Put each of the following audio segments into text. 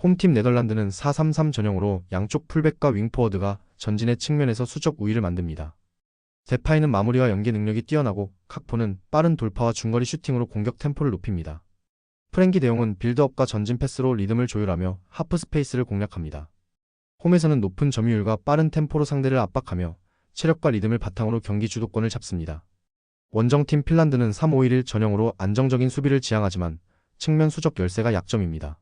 홈팀 네덜란드는 4-3-3 전형으로 양쪽 풀백과 윙포워드가 전진의 측면에서 수적 우위를 만듭니다. 데파이는 마무리와 연계 능력이 뛰어나고 칵포는 빠른 돌파와 중거리 슈팅으로 공격 템포를 높입니다. 프랭키 데용은 빌드업과 전진 패스로 리듬을 조율하며 하프 스페이스를 공략합니다. 홈에서는 높은 점유율과 빠른 템포로 상대를 압박하며 체력과 리듬을 바탕으로 경기 주도권을 잡습니다. 원정팀 핀란드는 3-5-1 전형으로 안정적인 수비를 지향하지만 측면 수적 열세가 약점입니다.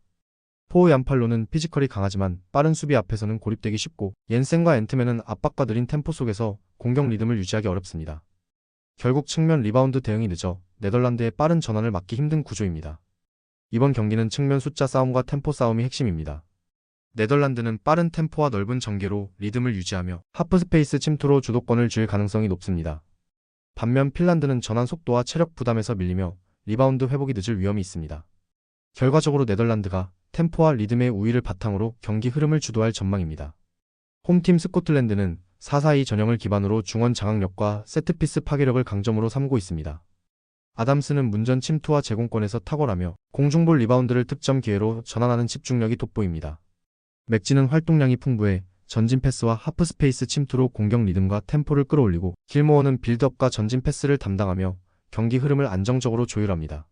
포우 얀팔로는 피지컬이 강하지만 빠른 수비 앞에서는 고립되기 쉽고 옌센과 앤트맨은 압박과 느린 템포 속에서 공격 리듬을 유지하기 어렵습니다. 결국 측면 리바운드 대응이 늦어 네덜란드의 빠른 전환을 막기 힘든 구조입니다. 이번 경기는 측면 숫자 싸움과 템포 싸움이 핵심입니다. 네덜란드는 빠른 템포와 넓은 전개로 리듬을 유지하며 하프 스페이스 침투로 주도권을 쥘 가능성이 높습니다. 반면 핀란드는 전환 속도와 체력 부담에서 밀리며 리바운드 회복이 늦을 위험이 있습니다. 결과적으로 네덜란드가 템포와 리듬의 우위를 바탕으로 경기 흐름을 주도할 전망입니다. 홈팀 스코틀랜드는 4-4-2 전형을 기반으로 중원 장악력과 세트피스 파괴력을 강점으로 삼고 있습니다. 아담스는 문전 침투와 제공권에서 탁월하며 공중볼 리바운드를 득점 기회로 전환하는 집중력이 돋보입니다. 맥지는 활동량이 풍부해 전진 패스와 하프 스페이스 침투로 공격 리듬과 템포를 끌어올리고 길모어는 빌드업과 전진 패스를 담당하며 경기 흐름을 안정적으로 조율합니다.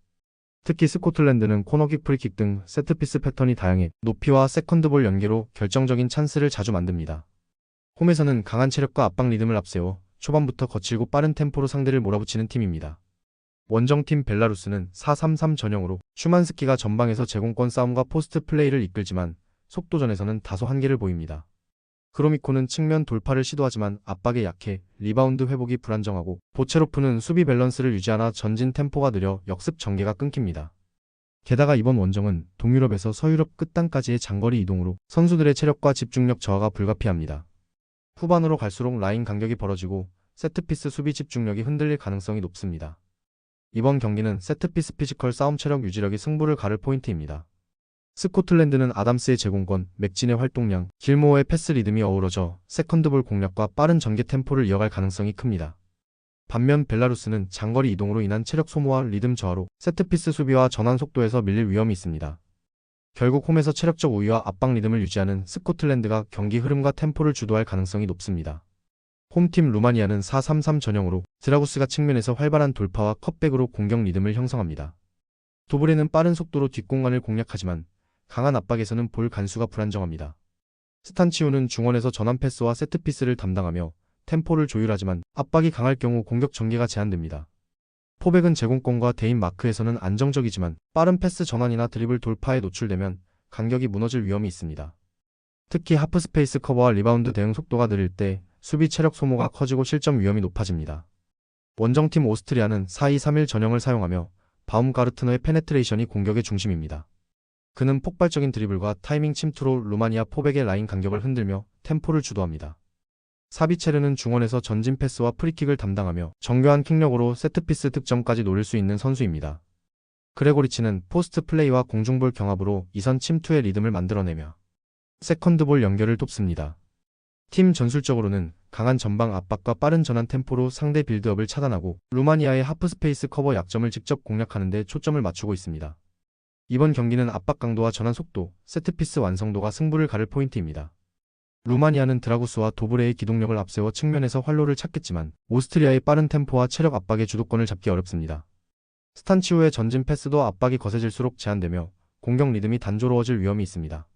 특히 스코틀랜드는 코너킥, 프리킥 등 세트피스 패턴이 다양해 높이와 세컨드볼 연계로 결정적인 찬스를 자주 만듭니다. 홈에서는 강한 체력과 압박 리듬을 앞세워 초반부터 거칠고 빠른 템포로 상대를 몰아붙이는 팀입니다. 원정팀 벨라루스는 4-3-3 전형으로 슈만스키가 전방에서 제공권 싸움과 포스트 플레이를 이끌지만 속도전에서는 다소 한계를 보입니다. 크로미코는 측면 돌파를 시도하지만 압박에 약해 리바운드 회복이 불안정하고 보체로프는 수비 밸런스를 유지하나 전진 템포가 느려 역습 전개가 끊깁니다. 게다가 이번 원정은 동유럽에서 서유럽 끝단까지의 장거리 이동으로 선수들의 체력과 집중력 저하가 불가피합니다. 후반으로 갈수록 라인 간격이 벌어지고 세트피스 수비 집중력이 흔들릴 가능성이 높습니다. 이번 경기는 세트피스 피지컬 싸움 체력 유지력이 승부를 가를 포인트입니다. 스코틀랜드는 아담스의 제공권, 맥진의 활동량, 길모어의 패스 리듬이 어우러져 세컨드볼 공략과 빠른 전개 템포를 이어갈 가능성이 큽니다. 반면 벨라루스는 장거리 이동으로 인한 체력 소모와 리듬 저하로 세트피스 수비와 전환 속도에서 밀릴 위험이 있습니다. 결국 홈에서 체력적 우위와 압박 리듬을 유지하는 스코틀랜드가 경기 흐름과 템포를 주도할 가능성이 높습니다. 홈팀 루마니아는 4-3-3 전형으로 드라구스가 측면에서 활발한 돌파와 컷백으로 공격 리듬을 형성합니다. 도브레는 빠른 속도로 뒷공간을 공략하지만 강한 압박에서는 볼 간수가 불안정합니다. 스탄치오는 중원에서 전환 패스와 세트피스를 담당하며 템포를 조율하지만 압박이 강할 경우 공격 전개가 제한됩니다. 포백은 제공권과 대인 마크에서는 안정적이지만 빠른 패스 전환이나 드리블 돌파에 노출되면 간격이 무너질 위험이 있습니다. 특히 하프 스페이스 커버와 리바운드 대응 속도가 느릴 때 수비 체력 소모가 커지고 실점 위험이 높아집니다. 원정팀 오스트리아는 4-2-3-1 전형을 사용하며 바움가르트너의 페네트레이션이 공격의 중심입니다. 그는 폭발적인 드리블과 타이밍 침투로 루마니아 포백의 라인 간격을 흔들며 템포를 주도합니다. 사비체르는 중원에서 전진 패스와 프리킥을 담당하며 정교한 킥력으로 세트피스 득점까지 노릴 수 있는 선수입니다. 그레고리치는 포스트 플레이와 공중볼 경합으로 이선 침투의 리듬을 만들어내며 세컨드볼 연결을 돕습니다. 팀 전술적으로는 강한 전방 압박과 빠른 전환 템포로 상대 빌드업을 차단하고 루마니아의 하프 스페이스 커버 약점을 직접 공략하는 데 초점을 맞추고 있습니다. 이번 경기는 압박 강도와 전환 속도, 세트피스 완성도가 승부를 가를 포인트입니다. 루마니아는 드라구스와 도브레의 기동력을 앞세워 측면에서 활로를 찾겠지만 오스트리아의 빠른 템포와 체력 압박의 주도권을 잡기 어렵습니다. 스탄치오의 전진 패스도 압박이 거세질수록 제한되며 공격 리듬이 단조로워질 위험이 있습니다.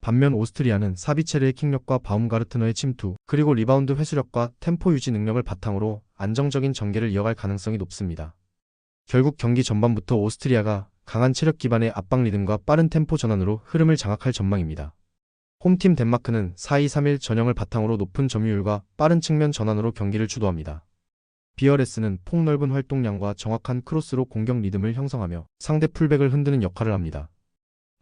반면 오스트리아는 사비체르의 킥력과 바움가르트너의 침투, 그리고 리바운드 회수력과 템포 유지 능력을 바탕으로 안정적인 전개를 이어갈 가능성이 높습니다. 결국 경기 전반부터 오스트리아가 강한 체력 기반의 압박 리듬과 빠른 템포 전환으로 흐름을 장악할 전망입니다. 홈팀 덴마크는 4-2-3-1 전형을 바탕으로 높은 점유율과 빠른 측면 전환으로 경기를 주도합니다. 비어레스는 폭넓은 활동량과 정확한 크로스로 공격 리듬을 형성하며 상대 풀백을 흔드는 역할을 합니다.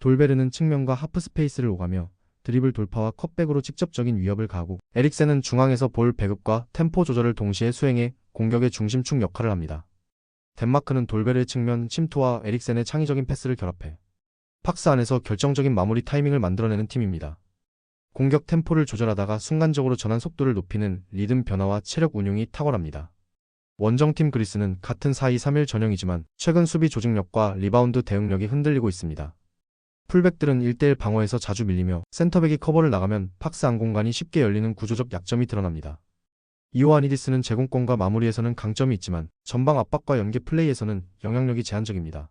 돌베르는 측면과 하프 스페이스를 오가며 드리블 돌파와 컷백으로 직접적인 위협을 가하고 에릭센은 중앙에서 볼 배급과 템포 조절을 동시에 수행해 공격의 중심축 역할을 합니다. 덴마크는 돌베르의 측면 침투와 에릭센의 창의적인 패스를 결합해 박스 안에서 결정적인 마무리 타이밍을 만들어내는 팀입니다. 공격 템포를 조절하다가 순간적으로 전환 속도를 높이는 리듬 변화와 체력 운용이 탁월합니다. 원정팀 그리스는 같은 4-2-3-1 전형이지만 최근 수비 조직력과 리바운드 대응력이 흔들리고 있습니다. 풀백들은 1대1 방어에서 자주 밀리며 센터백이 커버를 나가면 박스 안 공간이 쉽게 열리는 구조적 약점이 드러납니다. 이오아니디스는 제공권과 마무리에서는 강점이 있지만 전방 압박과 연계 플레이에서는 영향력이 제한적입니다.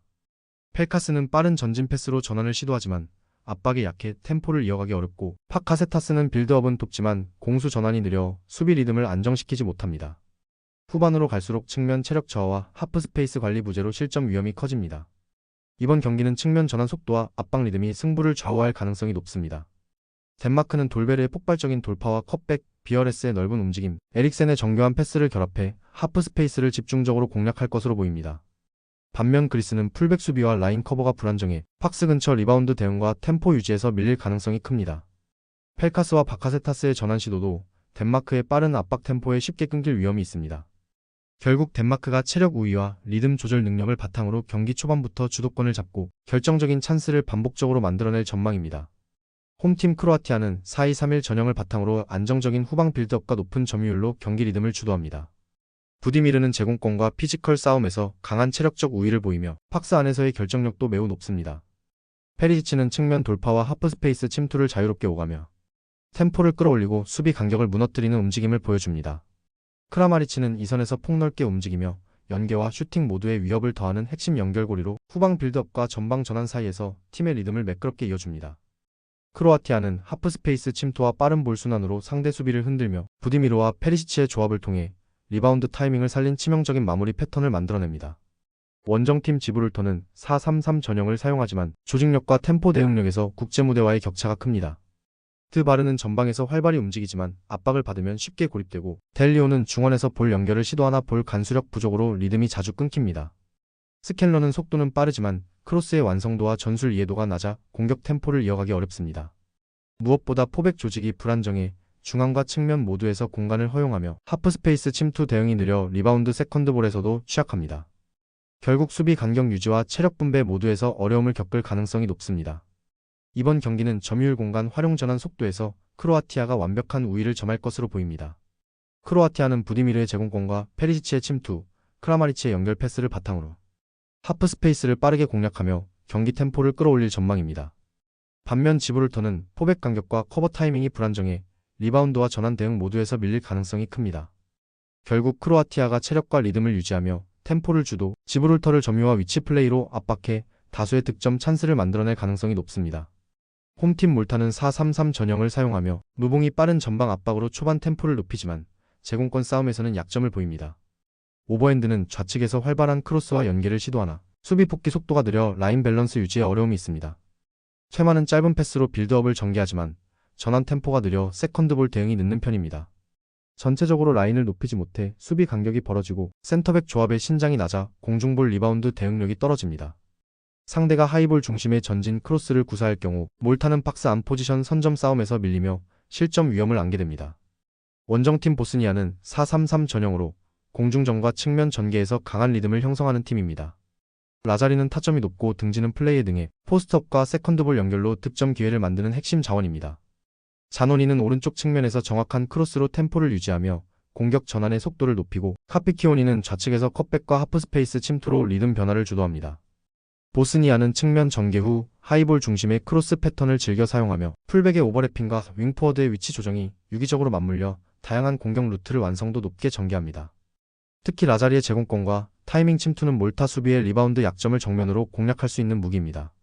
펠카스는 빠른 전진 패스로 전환을 시도하지만 압박에 약해 템포를 이어가기 어렵고, 파카세타스는 빌드업은 돕지만 공수 전환이 느려 수비 리듬을 안정시키지 못합니다. 후반으로 갈수록 측면 체력 저하와 하프 스페이스 관리 부재로 실점 위험이 커집니다. 이번 경기는 측면 전환 속도와 압박 리듬이 승부를 좌우할 가능성이 높습니다. 덴마크는 돌베르의 폭발적인 돌파와 컷백, 비어레스의 넓은 움직임, 에릭센의 정교한 패스를 결합해 하프 스페이스를 집중적으로 공략할 것으로 보입니다. 반면 그리스는 풀백 수비와 라인 커버가 불안정해 박스 근처 리바운드 대응과 템포 유지에서 밀릴 가능성이 큽니다. 펠카스와 바카세타스의 전환 시도도 덴마크의 빠른 압박 템포에 쉽게 끊길 위험이 있습니다. 결국 덴마크가 체력 우위와 리듬 조절 능력을 바탕으로 경기 초반부터 주도권을 잡고 결정적인 찬스를 반복적으로 만들어낼 전망입니다. 홈팀 크로아티아는 4-2-3-1 전형을 바탕으로 안정적인 후방 빌드업과 높은 점유율로 경기 리듬을 주도합니다. 부디미르는 제공권과 피지컬 싸움에서 강한 체력적 우위를 보이며 박스 안에서의 결정력도 매우 높습니다. 페리시치는 측면 돌파와 하프 스페이스 침투를 자유롭게 오가며 템포를 끌어올리고 수비 간격을 무너뜨리는 움직임을 보여줍니다. 크라마리치는 이선에서 폭넓게 움직이며 연계와 슈팅 모두의 위협을 더하는 핵심 연결고리로 후방 빌드업과 전방 전환 사이에서 팀의 리듬을 매끄럽게 이어줍니다. 크로아티아는 하프 스페이스 침투와 빠른 볼 순환으로 상대 수비를 흔들며 부디미르와 페리시치의 조합을 통해 리바운드 타이밍을 살린 치명적인 마무리 패턴을 만들어냅니다. 원정팀 지브롤터는 4-3-3 전형을 사용하지만 조직력과 템포 대응력에서 국제무대와의 격차가 큽니다. 드바르는 전방에서 활발히 움직이지만 압박을 받으면 쉽게 고립되고, 델리오는 중원에서 볼 연결을 시도하나 볼 간수력 부족으로 리듬이 자주 끊깁니다. 스켈러는 속도는 빠르지만 크로스의 완성도와 전술 이해도가 낮아 공격 템포를 이어가기 어렵습니다. 무엇보다 포백 조직이 불안정해 중앙과 측면 모두에서 공간을 허용하며 하프 스페이스 침투 대응이 느려 리바운드 세컨드볼에서도 취약합니다. 결국 수비 간격 유지와 체력 분배 모두에서 어려움을 겪을 가능성이 높습니다. 이번 경기는 점유율 공간 활용 전환 속도에서 크로아티아가 완벽한 우위를 점할 것으로 보입니다. 크로아티아는 부디미르의 제공권과 페리시치의 침투, 크라마리치의 연결 패스를 바탕으로 하프 스페이스를 빠르게 공략하며 경기 템포를 끌어올릴 전망입니다. 반면 지브롤터는 포백 간격과 커버 타이밍이 불안정해 리바운드와 전환 대응 모두에서 밀릴 가능성이 큽니다. 결국 크로아티아가 체력과 리듬을 유지하며 템포를 주도, 지브롤터를 점유와 위치 플레이로 압박해 다수의 득점 찬스를 만들어낼 가능성이 높습니다. 홈팀 몰타는 4-3-3 전형을 사용하며 무봉이 빠른 전방 압박으로 초반 템포를 높이지만 제공권 싸움에서는 약점을 보입니다. 오버핸드는 좌측에서 활발한 크로스와 연계를 시도하나 수비 복귀 속도가 느려 라인 밸런스 유지에 어려움이 있습니다. 퇴마는 짧은 패스로 빌드업을 전개하지만 전환 템포가 느려 세컨드볼 대응이 늦는 편입니다. 전체적으로 라인을 높이지 못해 수비 간격이 벌어지고 센터백 조합의 신장이 낮아 공중볼 리바운드 대응력이 떨어집니다. 상대가 하이볼 중심의 전진 크로스를 구사할 경우 몰타는 박스 안 포지션 선점 싸움에서 밀리며 실점 위험을 안게 됩니다. 원정팀 보스니아는 4-3-3 전형으로 공중전과 측면 전개에서 강한 리듬을 형성하는 팀입니다. 라자리는 타점이 높고 등지는 플레이에 능해 포스트업과 세컨드볼 연결로 득점 기회를 만드는 핵심 자원입니다. 자노니는 오른쪽 측면에서 정확한 크로스로 템포를 유지하며 공격 전환의 속도를 높이고, 카피키오니는 좌측에서 컷백과 하프 스페이스 침투로 리듬 변화를 주도합니다. 보스니아는 측면 전개 후 하이볼 중심의 크로스 패턴을 즐겨 사용하며 풀백의 오버래핑과 윙포워드의 위치 조정이 유기적으로 맞물려 다양한 공격 루트를 완성도 높게 전개합니다. 특히 라자리의 제공권과 타이밍 침투는 몰타 수비의 리바운드 약점을 정면으로 공략할 수 있는 무기입니다.